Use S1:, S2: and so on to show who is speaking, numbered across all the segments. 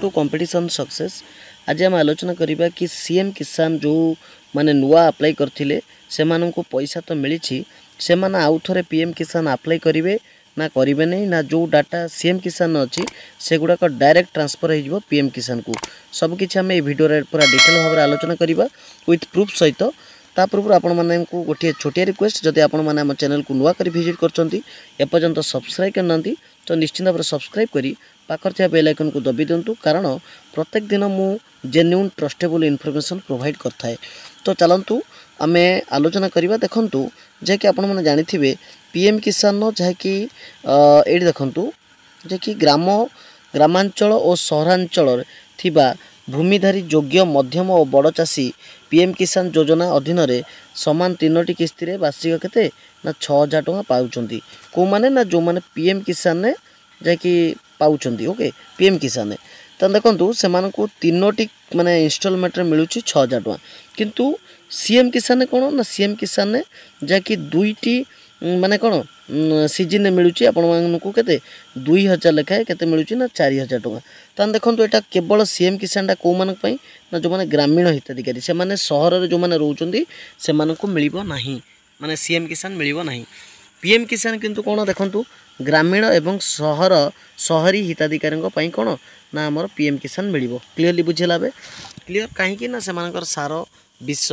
S1: To competition success. आज आम आलोचना करवा कि सीएम किसान जो माने नुआ अप्लाई करथिले से माननको पैसा तो मिली से माने आउ थरे पीएम किसान अप्लाई करेंगे ना करेंगे नहीं ना जो डाटा सीएम किसान अच्छी से गुड़ाक डायरेक्ट ट्रांसफर हो पीएम किसान को सबकि आम ये भिडियो पूरा डिटेल भाव में आलोचना करवा विथ प्रूफ सहित ता पूर्व आपण मानू गोटे छोटिया रिक्वेस्ट जदि आपण मैंने आम चैनल को नुआ कर विजिट करपर्यंत सब्सक्राइब करना तो निश्चित भाव सब्सक्राइब करी पाखर थी बेल आइकन को दबी दिंतु कारण प्रत्येक दिन मु जेन्युइन ट्रस्टेबल इनफॉरमेशन प्रोवाइड करथाए। तो चलतु आम आलोचना करवा देखु जैकि आपण मैंने जानी पीएम किसान जहाँकि ये देखु जैकि ग्रामांचल और सहरांचल थिबा भूमिधारी योग्य मध्यम और बड़ चाषी पीएम किसान योजना अधीन रे समान 3टी किस्ती रे वार्षिक केते ना 6000 टका पाउचंती को माने ना जो माने पीएम किसान ने जैकि पाउचंती ओके पीएम किसान तो देखो से 3टी माने इंस्टॉलमेंट रे मिलुची 6000 टका किंतु सीएम किसान कौन ना सीएम किसान ने जैकि 2टी माने कौन सीजन में मिलूँ आपको केते 2000 लेखाएं केते मिलूँ ना 4000 टका। तो देखो यहाँ केवल सीएम किसान कौ मान ना जो मैंने ग्रामीण हिताधिकारी से मैंने सहर जो मैंने रोचंती से मिलना माने सीएम किसान मिलना ना पीएम किसान किंतु कौन देखु ग्रामीण एवं सहरी हिताधिकारी कौन ना आमर पीएम किसान मिल क्लीयरली बुझेला क्लीयर कहीं से सार विष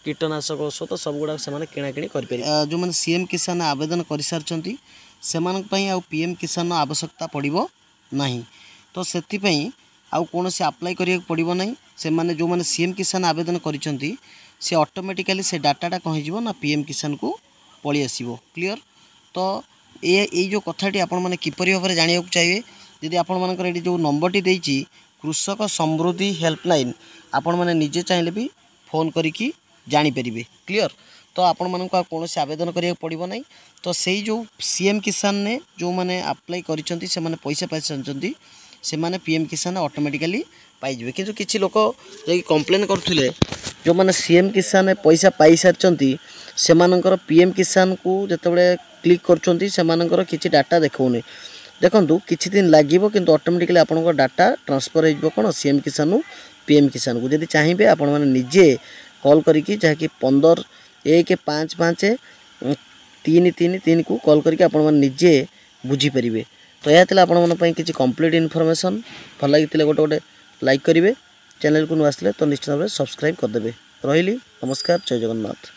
S1: कीटनाशक औषध सब गुड़ा से किणाकिणी कर जो मैंने सीएम किसान आवेदन कर सारी से पीएम किसान आवश्यकता पड़ो ना तो से आउ कौन से अप्लाई करिया पड़ो ना से माने जो मैंने सीएम किसान आवेदन करिसेंती से ऑटोमेटिकली से डाटाटा कहीं जीवो ना पीएम किसान को पलि आसीबो क्लियर। तो ये जो कथाटी आपण माने किपरि भाव में जानिया चाहिए यदि आपण मानकर ये जो नंबरटी देइछि कृषक समृद्धि हेल्पलाइन आपण माने निजे चाहिले भी फोन करिकी जानीपर क्लीयर। तो आपण मानक कौन से आवेदन करिया पड़ो ना तो से जो सीएम किसान ने जो मैंने अप्लाई करिसेंती से माने पैसा पाई सारचंती से माने पीएम किसान ऑटोमेटिकली पाइबे किंतु किछि लोक जे कंप्लेन करथुले जो मैंने सीएम किसान पैसा पाई सारचंती से मानकर पीएम किसान को जतबे क्लिक करचंती से मानकर किछि डाटा देखौने देखंतु किछि दिन लागिवो किंतु ऑटोमेटिकली आपनकर डाटा ट्रांसफर होइबो कोन सीएम किसान पीएम किसान को यदि चाहिए आपण माने निजे कॉल करिकी जहाँकि 15-1-5-5-3-3-3 को कॉल करके आपण माने निजे बुझीपारे। तो यह थी आपण माने किसी कंप्लीट इनफॉरमेशन भल लगी गोटे लाइक करेंगे चैनल को नुआ आसले तो निश्चित भाव सब्सक्राइब करदे रही। नमस्कार, जय जगन्नाथ।